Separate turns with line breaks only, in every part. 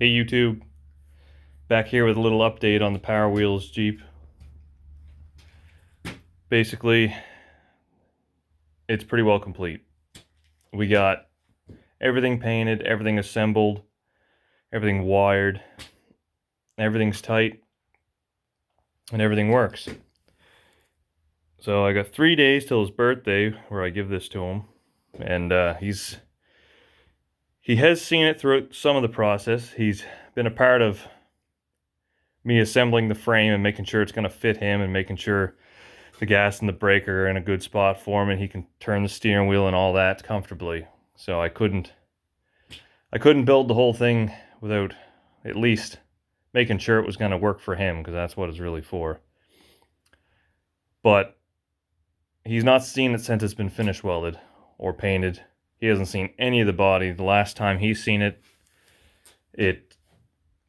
Hey YouTube, back here with a little update on the Power Wheels Jeep. Basically, it's pretty well complete. We got everything painted, everything assembled, everything wired, everything's tight, and everything works. So I got 3 days till his birthday where I give this to him, and he has seen it throughout some of the process. He's been a part of me assembling the frame and making sure it's going to fit him and making sure the gas and the brake are in a good spot for him and he can turn the steering wheel and all that comfortably. So I couldn't build the whole thing without at least making sure it was going to work for him, because that's what it's really for. But he's not seen it since it's been finish welded or painted. He hasn't seen any of the body. The last time he's seen it, it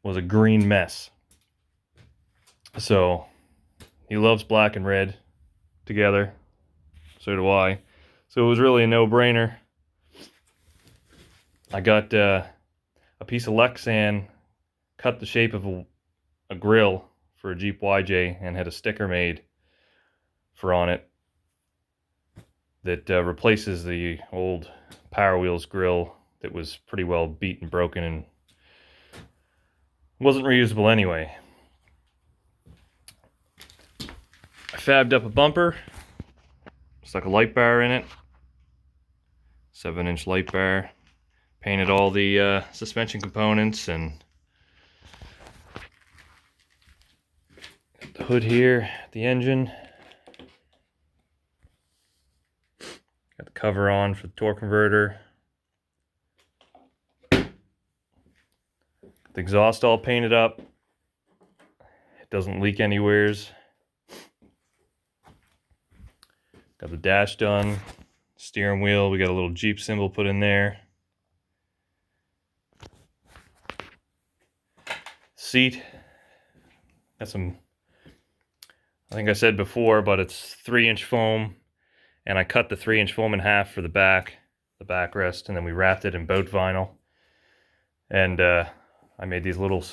was a green mess. So he loves black and red together. So do I. So it was really a no-brainer. I got a piece of Lexan, cut the shape of a grill for a Jeep YJ, and had a sticker made for on it that replaces the old Power Wheels grill that was pretty well beat and broken and wasn't reusable anyway. I fabbed up a bumper, stuck a light bar in it, 7-inch light bar, painted all the suspension components, and the hood here, the engine. Got the cover on for the torque converter. The exhaust all painted up. It doesn't leak anywheres. Got the dash done. Steering wheel, we got a little Jeep symbol put in there. Seat. Got some, I think I said before, but it's 3-inch foam. And I cut the 3-inch foam in half for the backrest, and then we wrapped it in boat vinyl. And I made these little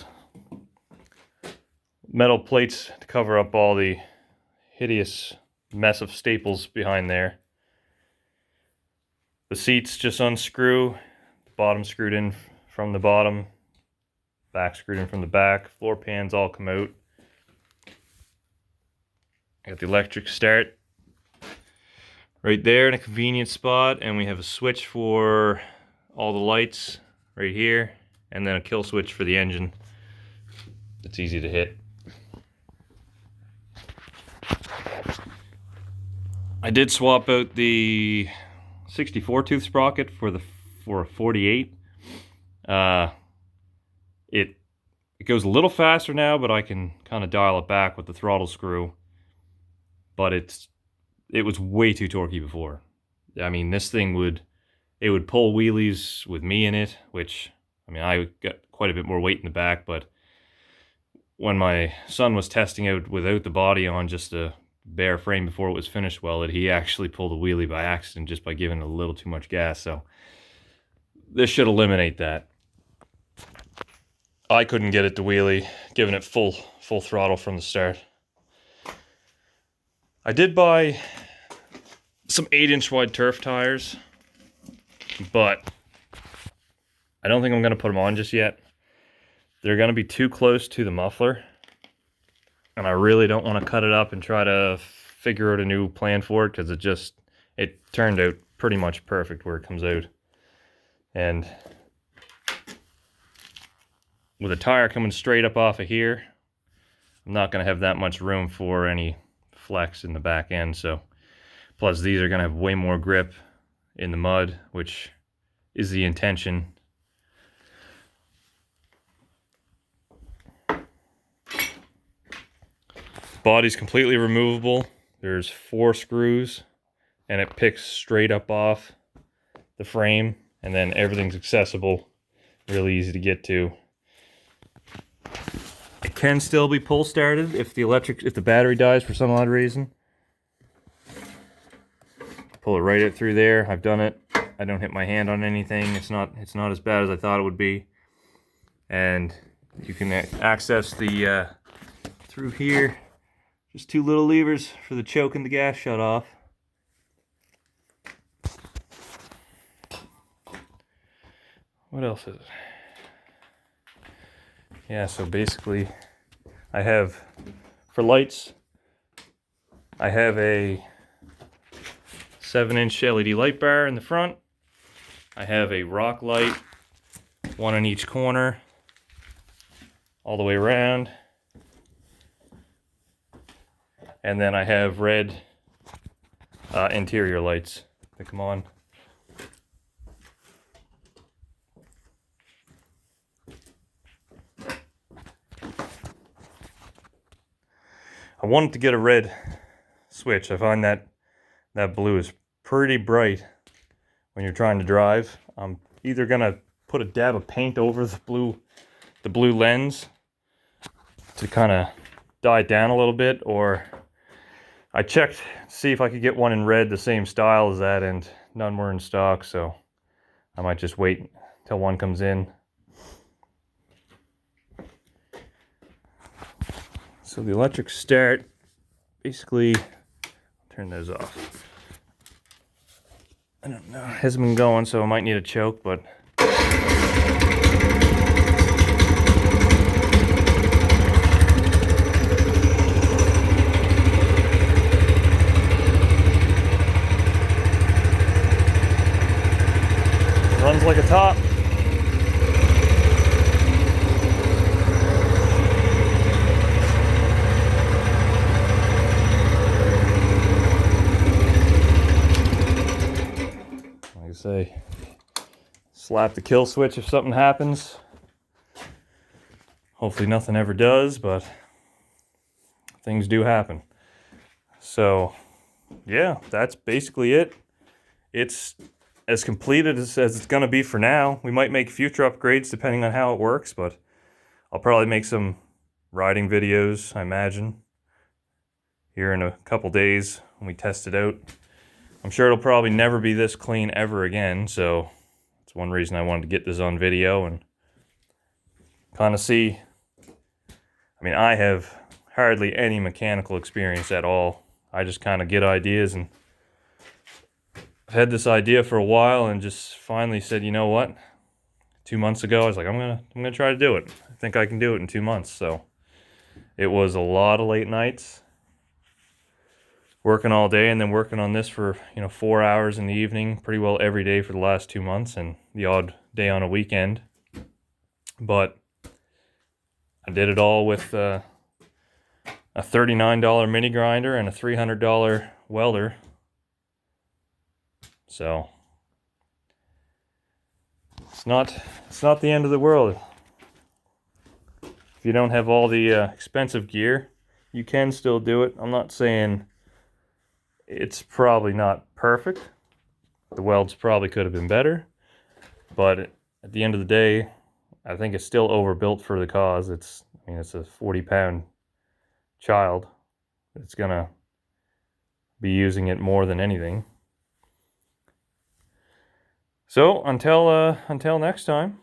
metal plates to cover up all the hideous mess of staples behind there. The seats just unscrew, the bottom screwed in from the bottom, back screwed in from the back, floor pans all come out. I got the electric start right there in a convenient spot, and we have a switch for all the lights right here, and then a kill switch for the engine. It's easy to hit. I did swap out the 64 tooth sprocket for a 48. It goes a little faster now, but I can kind of dial it back with the throttle screw. But it was way too torquey before. I mean, this thing would pull wheelies with me in it, which, I mean, I got quite a bit more weight in the back, but when my son was testing out without the body on, just a bare frame before it was finished welded, he actually pulled a wheelie by accident just by giving it a little too much gas. So this should eliminate that. I couldn't get it to wheelie, giving it full throttle from the start. I did buy some 8-inch wide turf tires, but I don't think I'm going to put them on just yet. They're going to be too close to the muffler, and I really don't want to cut it up and try to figure out a new plan for it, because it turned out pretty much perfect where it comes out. And with a tire coming straight up off of here, I'm not going to have that much room for any flex in the back end. So plus these are going to have way more grip in the mud, which is the intention. Body's completely removable. There's 4 screws, and it picks straight up off the frame, and then everything's accessible, really easy to get to. It can still be pull started if the battery dies for some odd reason. Pull it right out through there. I've done it. I don't hit my hand on anything. It's not as bad as I thought it would be. and you can access the through here. Just two little levers for the choke and the gas shut off. What else is it? Yeah, so basically I have, for lights, I have a 7-inch LED light bar in the front. I have a rock light, one in each corner, all the way around. And then I have red interior lights that come on. I wanted to get a red switch. I find that blue is pretty bright when you're trying to drive. I'm either gonna put a dab of paint over the blue lens to kind of dye it down a little bit, or I checked to see if I could get one in red the same style as that, and none were in stock, so I might just wait till one comes in. So the electric start, basically, turn those off. I don't know, it hasn't been going, so I might need a choke, but runs like a top. Like I say, slap the kill switch if something happens. Hopefully nothing ever does, but things do happen. So yeah, that's basically it. It's as completed as it's going to be for now. We might make future upgrades depending on how it works, but I'll probably make some riding videos, I imagine, here in a couple days when we test it out. I'm sure it'll probably never be this clean ever again, so that's one reason I wanted to get this on video and kind of see. I mean, I have hardly any mechanical experience at all. I just kind of get ideas, and I've had this idea for a while and just finally said, you know what? 2 months ago, I was like, I'm gonna try to do it. I think I can do it in 2 months. So it was a lot of late nights, working all day, and then working on this for 4 hours in the evening, pretty well every day for the last 2 months, and the odd day on a weekend. But I did it all with a $39 mini grinder and a $300 welder. So it's not the end of the world. If you don't have all the expensive gear, you can still do it. I'm not saying it's probably not perfect. The welds probably could have been better, but at the end of the day, I think it's still overbuilt for the cause. It's a 40-pound child. It's gonna be using it more than anything. So until next time.